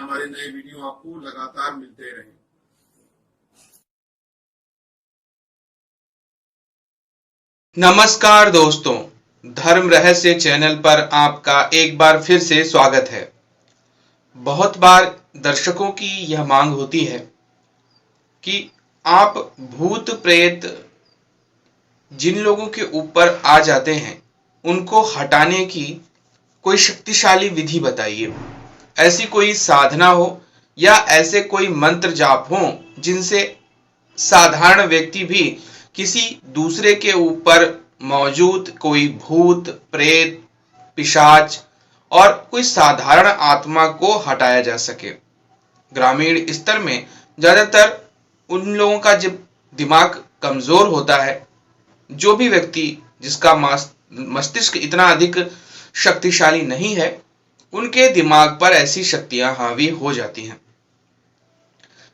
हमारे नए वीडियो आपको लगातार मिलते रहें। नमस्कार दोस्तों, धर्म रहस्य चैनल पर आपका एक बार फिर से स्वागत है। बहुत बार दर्शकों की यह मांग होती है कि आप भूत प्रेत जिन लोगों के ऊपर आ जाते हैं उनको हटाने की कोई शक्तिशाली विधि बताइए। ऐसी कोई साधना हो या ऐसे कोई मंत्र जाप हो जिनसे साधारण व्यक्ति भी किसी दूसरे के ऊपर मौजूद कोई भूत प्रेत पिशाच और कोई साधारण आत्मा को हटाया जा सके। ग्रामीण स्तर में ज्यादातर उन लोगों का जब दिमाग कमजोर होता है, जो भी व्यक्ति जिसका मस्तिष्क इतना अधिक शक्तिशाली नहीं है, उनके दिमाग पर ऐसी शक्तियां हावी हो जाती हैं।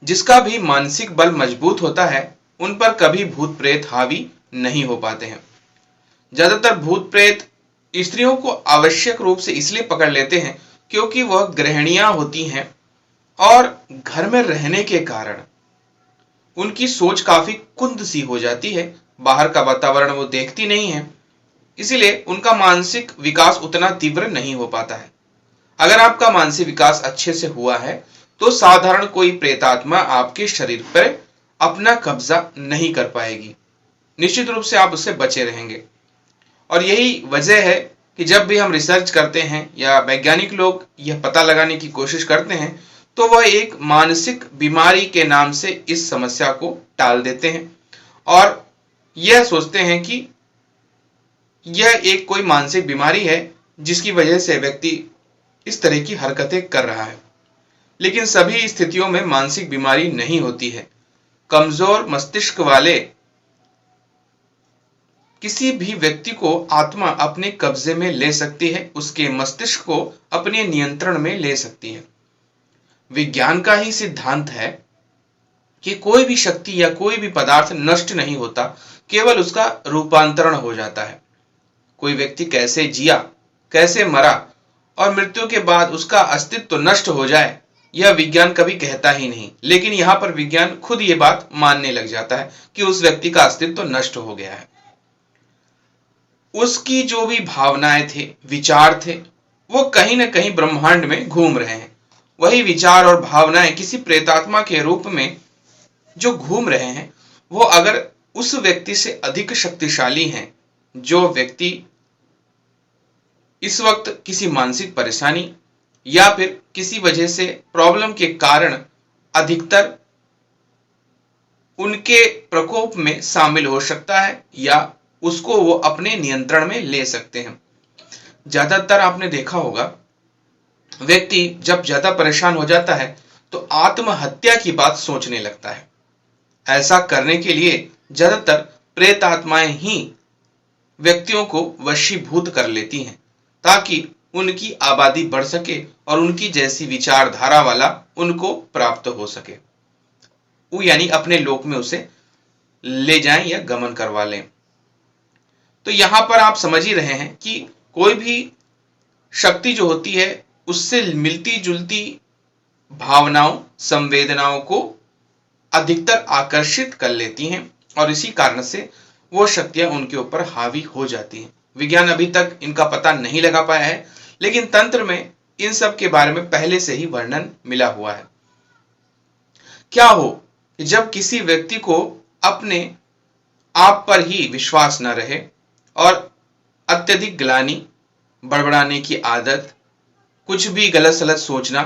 जिसका भी मानसिक बल मजबूत होता है उन पर कभी भूत प्रेत हावी नहीं हो पाते हैं। ज्यादातर भूत प्रेत स्त्रियों को आवश्यक रूप से इसलिए पकड़ लेते हैं क्योंकि वह गृहिणियां होती हैं और घर में रहने के कारण उनकी सोच काफी कुंद सी हो जाती है। बाहर का वातावरण वो देखती नहीं है, इसीलिए उनका मानसिक विकास उतना तीव्र नहीं हो पाता है। अगर आपका मानसिक विकास अच्छे से हुआ है तो साधारण कोई प्रेतात्मा आपके शरीर पर अपना कब्जा नहीं कर पाएगी। निश्चित रूप से आप उससे बचे रहेंगे। और यही वजह है कि जब भी हम रिसर्च करते हैं या वैज्ञानिक लोग यह पता लगाने की कोशिश करते हैं तो वह एक मानसिक बीमारी के नाम से इस समस्या को टाल देते हैं और यह सोचते हैं कि यह एक कोई मानसिक बीमारी है जिसकी वजह से व्यक्ति इस तरह की हरकतें कर रहा है। लेकिन सभी स्थितियों में मानसिक बीमारी नहीं होती है। कमजोर मस्तिष्क वाले किसी भी व्यक्ति को आत्मा अपने कब्जे में ले सकती है, उसके मस्तिष्क को अपने नियंत्रण में ले सकती है। विज्ञान का ही सिद्धांत है कि कोई भी शक्ति या कोई भी पदार्थ नष्ट नहीं होता, केवल उसका रूपांतरण हो जाता है। कोई व्यक्ति कैसे जिया, कैसे मरा और मृत्यु के बाद उसका अस्तित्व तो नष्ट हो जाए, यह विज्ञान कभी कहता ही नहीं। लेकिन यहां पर विज्ञान खुद ये बात मानने लग जाता है कि उस व्यक्ति का अस्तित्व तो नष्ट हो गया है। उसकी जो भी भावनाएं थे, विचार थे, वो कहीं ना कहीं ब्रह्मांड में घूम रहे हैं। वही विचार और भावनाएं किसी प्रेतात्मा के रूप में जो घूम रहे हैं, वो अगर उस व्यक्ति से अधिक शक्तिशाली हैं, जो व्यक्ति इस वक्त किसी मानसिक परेशानी या फिर किसी वजह से प्रॉब्लम के कारण अधिकतर उनके प्रकोप में शामिल हो सकता है या उसको वो अपने नियंत्रण में ले सकते हैं। ज्यादातर आपने देखा होगा, व्यक्ति जब ज्यादा परेशान हो जाता है तो आत्महत्या की बात सोचने लगता है। ऐसा करने के लिए ज्यादातर प्रेत आत्माएं ही व्यक्तियों को वशीभूत कर लेती हैं ताकि उनकी आबादी बढ़ सके और उनकी जैसी विचारधारा वाला उनको प्राप्त हो सके, वो यानी अपने लोक में उसे ले जाएं या गमन करवा लें। तो यहां पर आप समझ ही रहे हैं कि कोई भी शक्ति जो होती है उससे मिलती जुलती भावनाओं संवेदनाओं को अधिकतर आकर्षित कर लेती हैं और इसी कारण से वो शक्तियां उनके ऊपर हावी हो जाती हैं। विज्ञान अभी तक इनका पता नहीं लगा पाया है, लेकिन तंत्र में इन सब के बारे में पहले से ही वर्णन मिला हुआ है। क्या हो कि जब किसी व्यक्ति को अपने आप पर ही विश्वास न रहे और अत्यधिक ग्लानि, बड़बड़ाने की आदत, कुछ भी गलत सलत सोचना,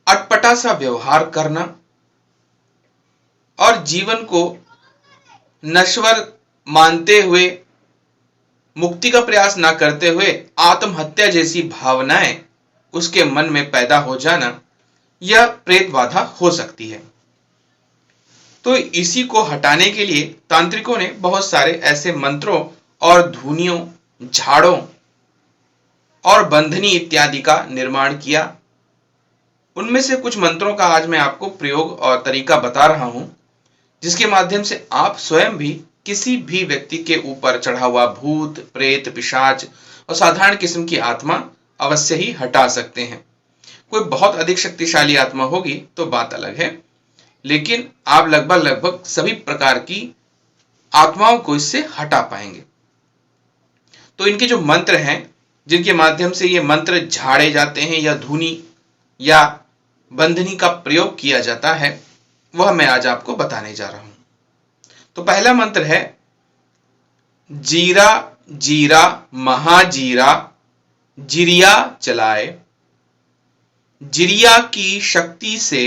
अटपटा सा व्यवहार करना और जीवन को नश्वर मानते हुए मुक्ति का प्रयास ना करते हुए आत्महत्या जैसी भावनाएं उसके मन में पैदा हो जाना, यह प्रेत बाधा हो सकती है। तो इसी को हटाने के लिए तांत्रिकों ने बहुत सारे ऐसे मंत्रों और धुनियों, झाड़ों और बंधनी इत्यादि का निर्माण किया। उनमें से कुछ मंत्रों का आज मैं आपको प्रयोग और तरीका बता रहा हूं, जिसके माध्यम से आप स्वयं भी किसी भी व्यक्ति के ऊपर चढ़ा हुआ भूत प्रेत पिशाच और साधारण किस्म की आत्मा अवश्य ही हटा सकते हैं। कोई बहुत अधिक शक्तिशाली आत्मा होगी तो बात अलग है, लेकिन आप लगभग सभी प्रकार की आत्माओं को इससे हटा पाएंगे। तो इनके जो मंत्र हैं, जिनके माध्यम से ये मंत्र झाड़े जाते हैं या धुनी या बंधनी का प्रयोग किया जाता है, वह मैं आज आपको बताने जा रहा हूं। तो पहला मंत्र है जीरा जीरा महाजीरा जिरिया चलाए। जिरिया की शक्ति से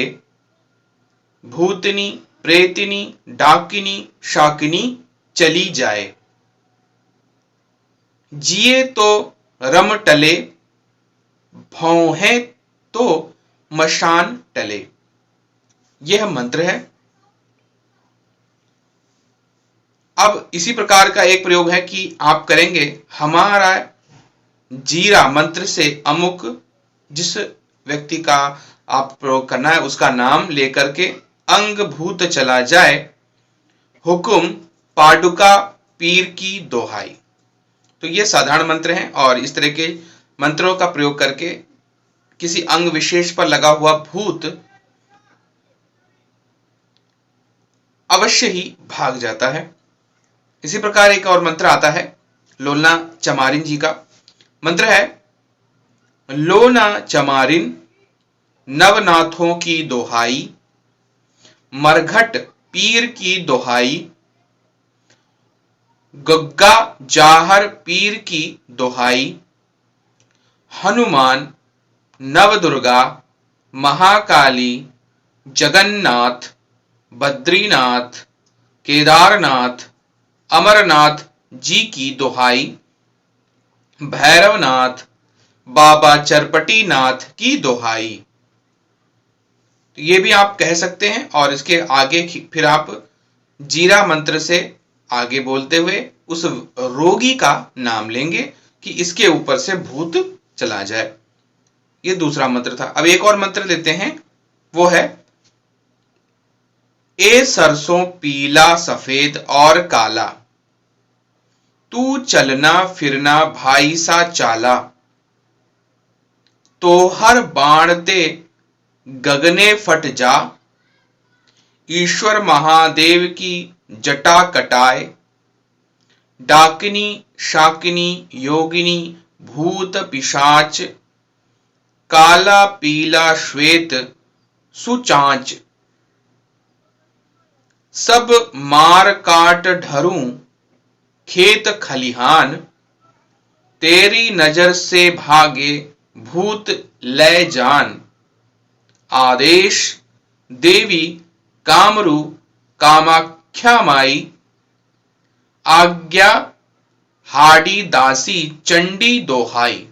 भूतनी प्रेतिनी डाकिनी शाकिनी चली जाए। जिए तो रम टले, भौहें तो मशान टले। यह मंत्र है। अब इसी प्रकार का एक प्रयोग है कि आप करेंगे हमारा जीरा मंत्र से अमुक जिस व्यक्ति का आप प्रयोग करना है उसका नाम लेकर के अंग भूत चला जाए, हुकुम पाडुका पीर की दोहाई। तो ये साधारण मंत्र हैं और इस तरह के मंत्रों का प्रयोग करके किसी अंग विशेष पर लगा हुआ भूत अवश्य ही भाग जाता है। इसी प्रकार एक और मंत्र आता है लोना चमारिन जी का। मंत्र है लोना चमारिन नवनाथों की दोहाई, मरघट पीर की दोहाई, गग्गा जाहर पीर की दोहाई, हनुमान नवदुर्गा महाकाली जगन्नाथ बद्रीनाथ केदारनाथ अमरनाथ जी की दोहाई, भैरवनाथ बाबा चरपटीनाथ की दोहाई। तो ये भी आप कह सकते हैं और इसके आगे फिर आप जीरा मंत्र से आगे बोलते हुए उस रोगी का नाम लेंगे कि इसके ऊपर से भूत चला जाए। ये दूसरा मंत्र था। अब एक और मंत्र लेते हैं, वो है ए सरसों पीला सफेद और काला, तू चलना फिरना भाई सा चाला, तो हर बाण ते गगने फट जा, ईश्वर महादेव की जटा कटाए, डाकिनी शाकिनी योगिनी भूत पिशाच, काला पीला श्वेत सुचांच, सब मार काट ढरूं खेत खलिहान, तेरी नजर से भागे भूत ले जान, आदेश देवी कामरू कामाख्या माई, आज्ञा हाडी दासी चंडी दोहाई।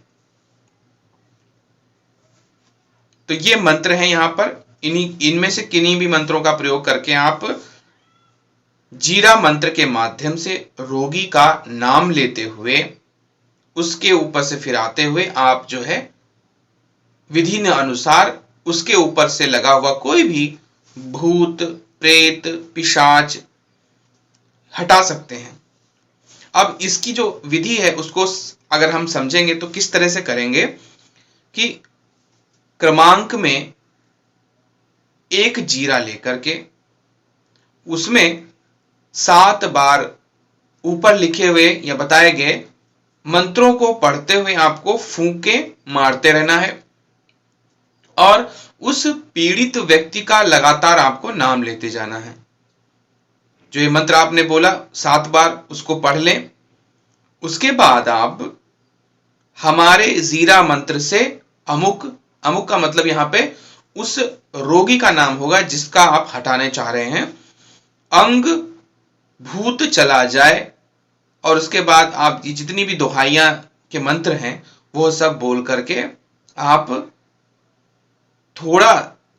तो ये मंत्र हैं। यहां पर इनमें से किन्हीं भी मंत्रों का प्रयोग करके आप जीरा मंत्र के माध्यम से रोगी का नाम लेते हुए उसके ऊपर से फिर आते हुए आप जो है विधि अनुसार उसके ऊपर से लगा हुआ कोई भी भूत प्रेत पिशाच हटा सकते हैं। अब इसकी जो विधि है उसको अगर हम समझेंगे तो किस तरह से करेंगे कि क्रमांक में एक जीरा लेकर के उसमें 7 बार ऊपर लिखे हुए या बताए गए मंत्रों को पढ़ते हुए आपको फूंके मारते रहना है और उस पीड़ित व्यक्ति का लगातार आपको नाम लेते जाना है। जो ये मंत्र आपने बोला 7 बार उसको पढ़ लें। उसके बाद आप हमारे जीरा मंत्र से अमुक का मतलब यहां पे उस रोगी का नाम होगा जिसका आप हटाने चाह रहे हैं, अंग भूत चला जाए। और उसके बाद आप जितनी भी दोहाइयां के मंत्र हैं वो सब बोल करके आप थोड़ा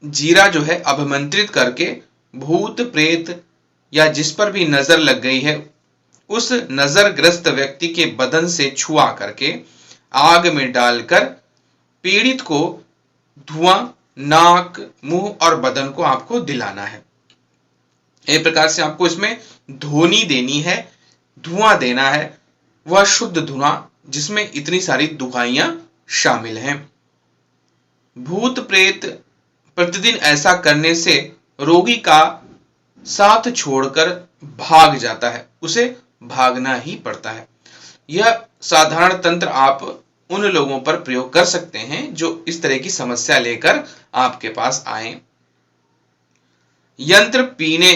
जीरा जो है अभिमंत्रित करके भूत प्रेत या जिस पर भी नजर लग गई है उस नजरग्रस्त व्यक्ति के बदन से छुआ करके आग में डालकर पीड़ित को धुआं नाक मुंह और बदन को आपको दिलाना है। एक प्रकार से आपको इसमें ध्वनि देनी है, धुआं देना है, वह शुद्ध धुआं जिसमें इतनी सारी दुहाइयां शामिल हैं। भूत प्रेत प्रतिदिन ऐसा करने से रोगी का साथ छोड़कर भाग जाता है, उसे भागना ही पड़ता है। यह साधारण तंत्र आप उन लोगों पर प्रयोग कर सकते हैं जो इस तरह की समस्या लेकर आपके पास आए। यंत्र पीने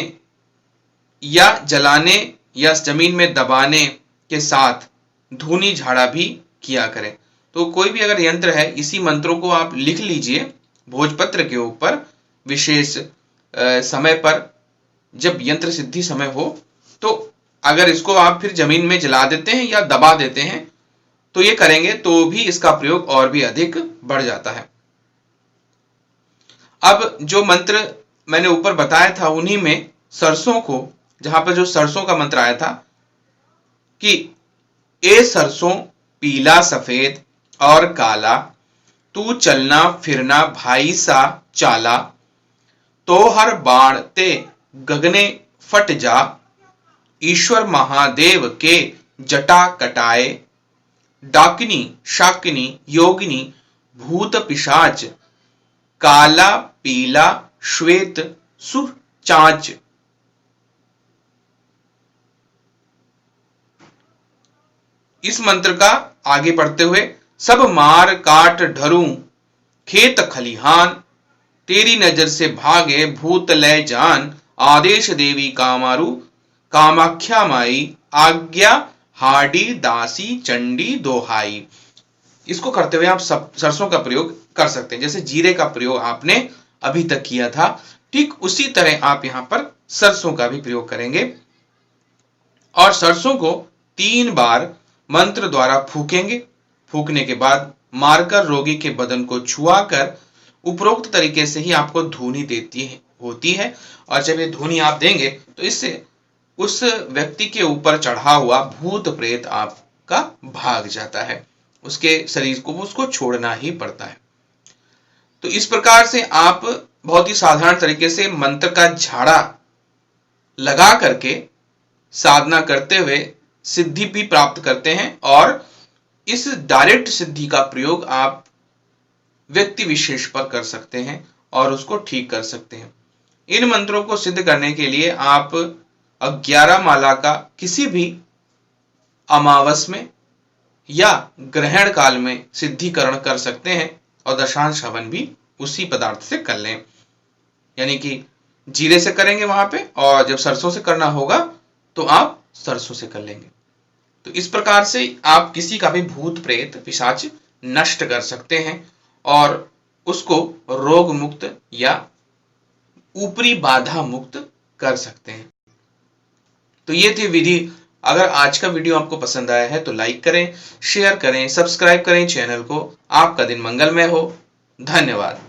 या जलाने या जमीन में दबाने के साथ धूनी झाड़ा भी किया करें। तो कोई भी अगर यंत्र है, इसी मंत्रों को आप लिख लीजिए भोजपत्र के ऊपर, विशेष समय पर जब यंत्र सिद्धि समय हो, तो अगर इसको आप फिर जमीन में जला देते हैं या दबा देते हैं तो ये करेंगे तो भी इसका प्रयोग और भी अधिक बढ़ जाता है। अब जो मंत्र मैंने ऊपर बताया था उन्हीं में सरसों को, जहां पर जो सरसों का मंत्र आया था कि ए सरसों पीला सफेद और काला, तू चलना फिरना भाई सा चाला, तो हर बाण ते गगने फट जा, ईश्वर महादेव के जटा कटाए, डाकिनी शाकिनी योगिनी भूत पिशाच, काला पीला श्वेत सुचांच। इस मंत्र का आगे पढ़ते हुए, सब मार काट ढरूं खेत खलिहान, तेरी नजर से भागे भूत लय जान, आदेश देवी कामारू कामाख्या माई, आज्ञा हाडी दासी चंडी दोहाई। इसको करते हुए आप सब सरसों का प्रयोग कर सकते हैं। जैसे जीरे का प्रयोग आपने अभी तक किया था, ठीक उसी तरह आप यहां पर सरसों का भी प्रयोग करेंगे और सरसों को 3 बार मंत्र द्वारा फूकेंगे। फूकने के बाद मारकर रोगी के बदन को छुआकर उपरोक्त तरीके से ही आपको धूनी होती है और जब ये धूनी आप देंगे तो इससे उस व्यक्ति के ऊपर चढ़ा हुआ भूत प्रेत आपका भाग जाता है, उसके शरीर को उसको छोड़ना ही पड़ता है। तो इस प्रकार से आप बहुत ही साधारण तरीके से मंत्र का झाड़ा लगा करके साधना करते हुए सिद्धि भी प्राप्त करते हैं और इस डायरेक्ट सिद्धि का प्रयोग आप व्यक्ति विशेष पर कर सकते हैं और उसको ठीक कर सकते हैं। इन मंत्रों को सिद्ध करने के लिए आप 11 माला का किसी भी अमावस में या ग्रहण काल में सिद्धिकरण कर सकते हैं और दशांश हवन भी उसी पदार्थ से कर लें, यानी कि जीरे से करेंगे वहां पे, और जब सरसों से करना होगा तो आप सरसों से कर लेंगे। तो इस प्रकार से आप किसी का भी भूत प्रेत पिशाच नष्ट कर सकते हैं और उसको रोग मुक्त या ऊपरी बाधा मुक्त कर सकते हैं। तो ये थी विधि। अगर आज का वीडियो आपको पसंद आया है तो लाइक करें, शेयर करें, सब्सक्राइब करें चैनल को। आपका दिन मंगलमय हो। धन्यवाद।